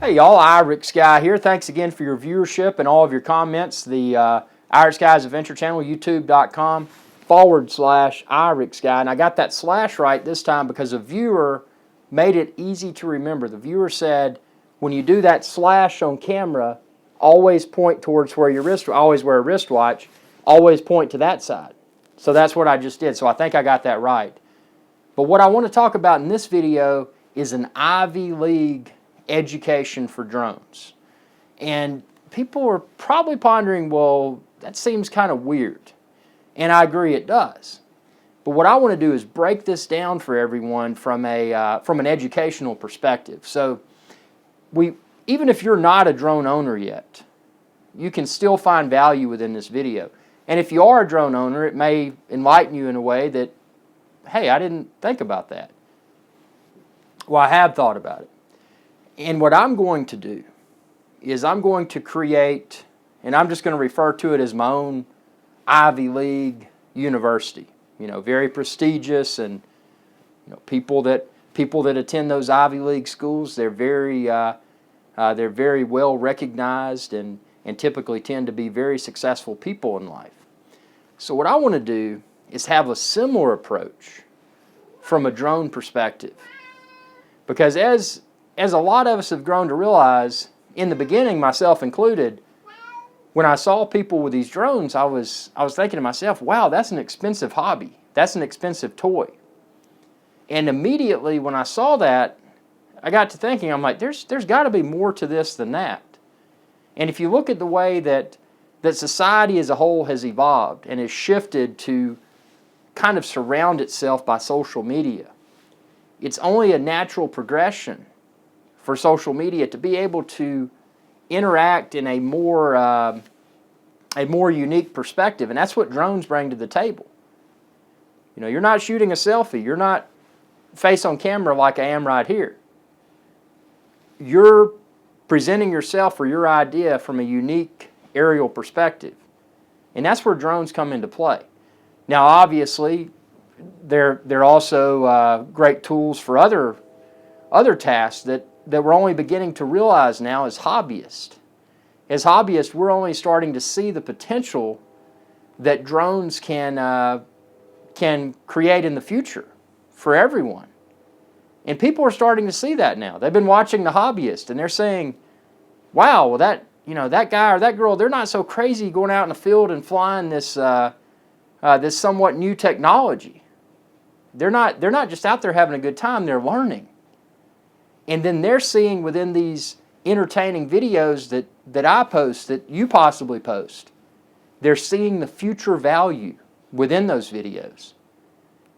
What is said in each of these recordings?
Hey y'all, IrixGuy here. Thanks again for your viewership and all of your comments. The IrixGuy's Adventure Channel, youtube.com/IrixGuy. And I got that slash right this time because a viewer made it easy to remember. The viewer said, when you do that slash on camera, always point towards where your wrist, always wear a wristwatch, always point to that side. So that's what I just did. So I think I got that right. But what I want to talk about in this video is an Ivy League education for drones. And people are probably pondering, well, that seems kind of weird. And I agree, it does. But what I want to do is break this down for everyone from an educational perspective. So even if you're not a drone owner yet, you can still find value within this video. And if you are a drone owner, it may enlighten you in a way that, hey, I didn't think about that. Well, I have thought about it. And what I'm going to do is I'm going to create, and I'm just going to refer to it as my own Ivy League university. You know, very prestigious, and you know, people that attend those Ivy League schools, they're very well recognized and typically tend to be very successful people in life. So what I want to do is have a similar approach from a drone perspective, because as a lot of us have grown to realize, in the beginning, myself included, when I saw people with these drones, I was thinking to myself, wow, that's an expensive hobby. That's an expensive toy. And immediately when I saw that, I got to thinking, I'm like, there's got to be more to this than that. And if you look at the way that society as a whole has evolved and has shifted to kind of surround itself by social media, it's only a natural progression for social media to be able to interact in a more unique perspective, and that's what drones bring to the table. You know, you're not shooting a selfie. You're not face on camera like I am right here. You're presenting yourself or your idea from a unique aerial perspective, and that's where drones come into play. Now, obviously, they're also great tools for other tasks that we're only beginning to realize now as hobbyists. As hobbyists, we're only starting to see the potential that drones can create in the future for everyone. And people are starting to see that now. They've been watching The Hobbyist, and they're saying, wow, well, that guy or that girl, they're not so crazy going out in the field and flying this somewhat new technology. They're not just out there having a good time, they're learning. And then they're seeing within these entertaining videos that I post, that you possibly post, they're seeing the future value within those videos.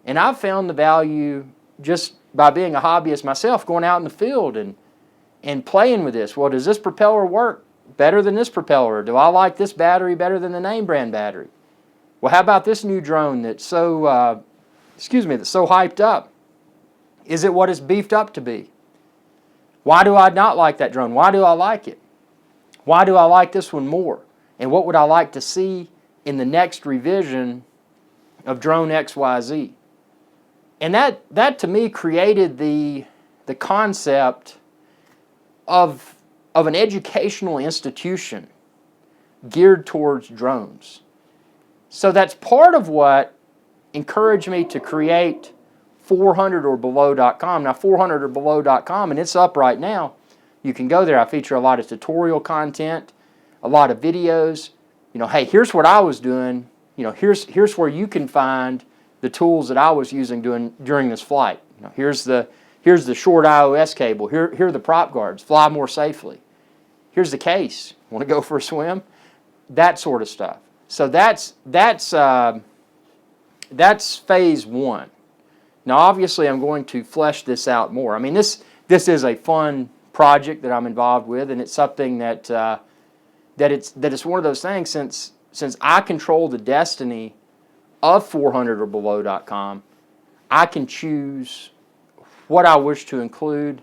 And I've found the value just by being a hobbyist myself, going out in the field and playing with this. Well, does this propeller work better than this propeller? Do I like this battery better than the name brand battery? Well, how about this new drone that's so hyped up? Is it what it's beefed up to be? Why do I not like that drone? Why do I like it? Why do I like this one more? And what would I like to see in the next revision of Drone XYZ? And that to me created the concept of an educational institution geared towards drones. So that's part of what encouraged me to create 400orbelow.com. Now, 400orbelow.com, and it's up right now. You can go there. I feature a lot of tutorial content, a lot of videos. You know, hey, here's what I was doing. You know, here's where you can find the tools that I was using during this flight. You know, here's the short iOS cable. Here are the prop guards. Fly more safely. Here's the case. Want to go for a swim? That sort of stuff. So that's phase one. Now, obviously, I'm going to flesh this out more. I mean, this is a fun project that I'm involved with, and it's something that it's one of those things. Since I control the destiny of 400orbelow.com, I can choose what I wish to include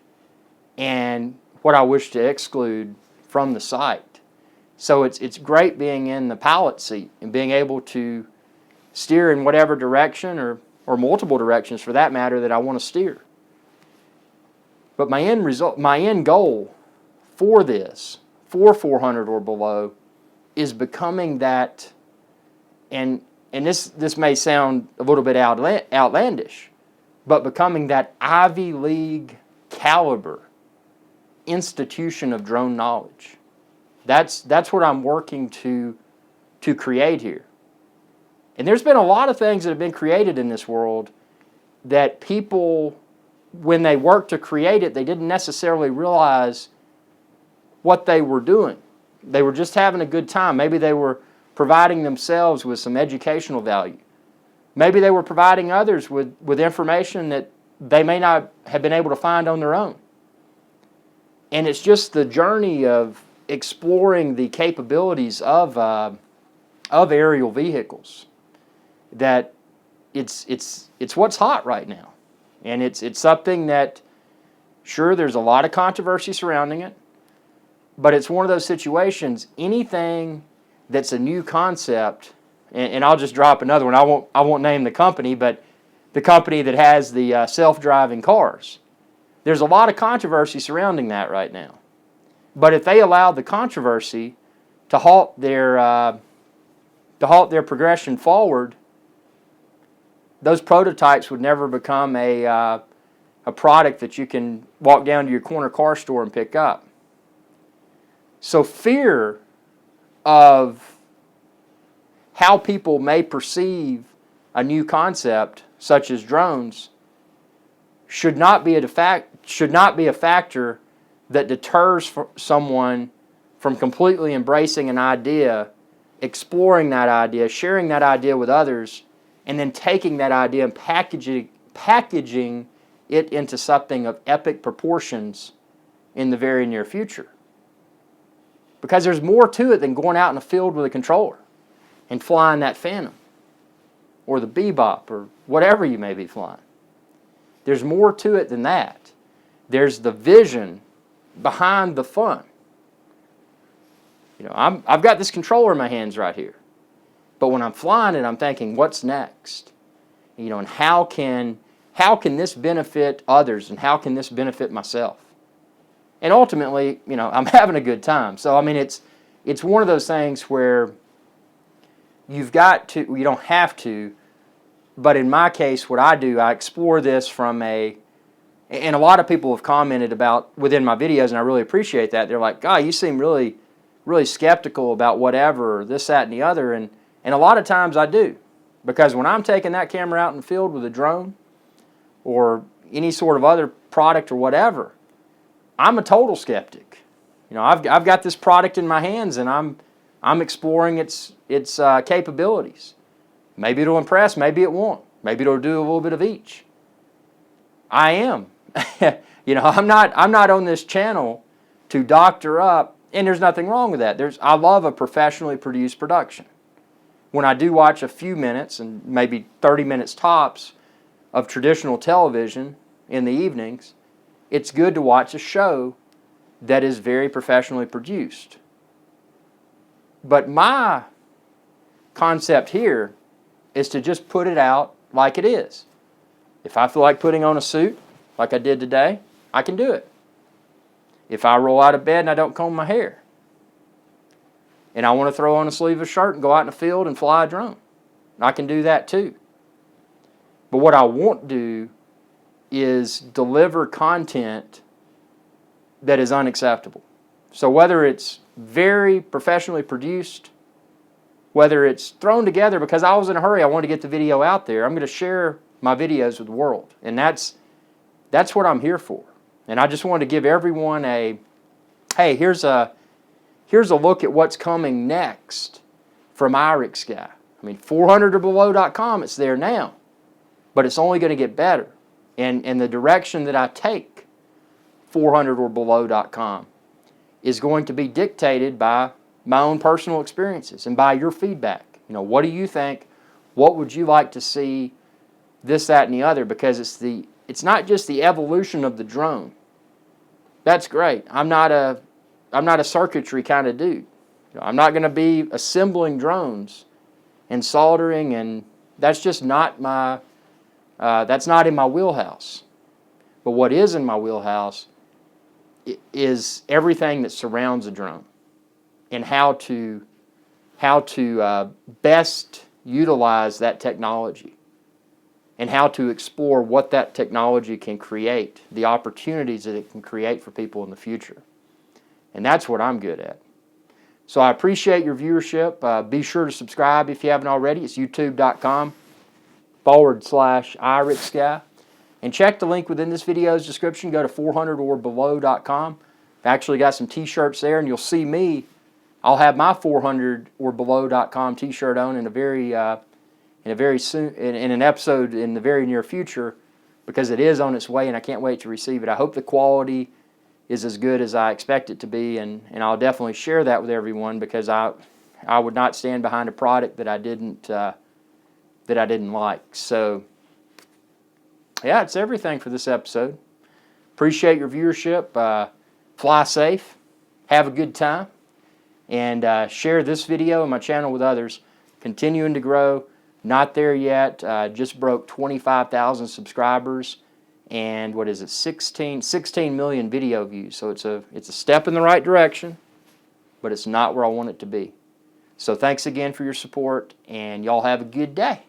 and what I wish to exclude from the site. So it's great being in the pilot seat and being able to steer in whatever direction or multiple directions for that matter that I want to steer. But my end goal for this, for 400 or below, is becoming that, and this may sound a little bit outlandish, but becoming that Ivy League caliber institution of drone knowledge. That's what I'm working to create here. And there's been a lot of things that have been created in this world that people, when they worked to create it, they didn't necessarily realize what they were doing. They were just having a good time. Maybe they were providing themselves with some educational value. Maybe they were providing others with information that they may not have been able to find on their own. And it's just the journey of exploring the capabilities of aerial vehicles that it's what's hot right now. And it's something that, sure, there's a lot of controversy surrounding it, but it's one of those situations, anything that's a new concept, and I'll just drop another one. I won't name the company, but the company that has the self-driving cars. There's a lot of controversy surrounding that right now. But if they allowed the controversy to halt their progression forward, those prototypes would never become a product that you can walk down to your corner car store and pick up. So fear of how people may perceive a new concept, such as drones, should not be a factor that deters someone from completely embracing an idea, exploring that idea, sharing that idea with others, and then taking that idea and packaging it into something of epic proportions in the very near future. Because there's more to it than going out in a field with a controller and flying that Phantom or the Bebop or whatever you may be flying. There's more to it than that. There's the vision behind the fun. You know, I've got this controller in my hands right here. But when I'm flying it, I'm thinking, what's next? You know, and how can this benefit others, and how can this benefit myself? And ultimately, you know, I'm having a good time. So I mean, it's one of those things where you don't have to, but in my case, what I do, I explore this from and a lot of people have commented about within my videos, and I really appreciate that. They're like, "God, you seem really, really skeptical about whatever, or this, that, and the other," and a lot of times I do, because when I'm taking that camera out in the field with a drone or any sort of other product or whatever, I'm a total skeptic. You know, I've got this product in my hands, and I'm exploring its capabilities. Maybe it'll impress, maybe it won't. Maybe it'll do a little bit of each. I am. You know, I'm not on this channel to doctor up, and there's nothing wrong with that. I love a professionally produced production. When I do watch a few minutes, and maybe 30 minutes tops, of traditional television in the evenings, it's good to watch a show that is very professionally produced. But my concept here is to just put it out like it is. If I feel like putting on a suit, like I did today, I can do it. If I roll out of bed and I don't comb my hair, and I want to throw on a sleeveless shirt and go out in the field and fly a drone, I can do that too. But what I won't do is deliver content that is unacceptable. So whether it's very professionally produced, whether it's thrown together because I was in a hurry, I wanted to get the video out there, I'm going to share my videos with the world. And that's what I'm here for. And I just wanted to give everyone hey, here's a look at what's coming next from IrixGuy. I mean, 400orbelow.com, it's there now. But it's only going to get better. And the direction that I take 400orbelow.com is going to be dictated by my own personal experiences and by your feedback. You know, what do you think? What would you like to see? This, that, and the other, because it's not just the evolution of the drone. That's great. I'm not a circuitry kind of dude. I'm not going to be assembling drones and soldering, and that's just not that's not in my wheelhouse. But what is in my wheelhouse is everything that surrounds a drone and how to best utilize that technology and how to explore what that technology can create, the opportunities that it can create for people in the future. And that's what I'm good at. So I appreciate your viewership. Be sure to subscribe if you haven't already. It's youtube.com/IrixGuy. And check the link within this video's description. Go to 400orbelow.com. I've actually got some t-shirts there, and you'll see me. I'll have my 400orbelow.com t-shirt on in an episode in the very near future, because it is on its way and I can't wait to receive it. I hope the quality is as good as I expect it to be, and I'll definitely share that with everyone, because I would not stand behind a product that I didn't like. So yeah, it's everything for this episode. Appreciate your viewership. Fly safe, have a good time, and share this video and my channel with others. Continuing to grow. Not there yet. Just broke 25,000 subscribers, and what is it? 16 million video views. So it's a step in the right direction, but it's not where I want it to be. So thanks again for your support, and y'all have a good day.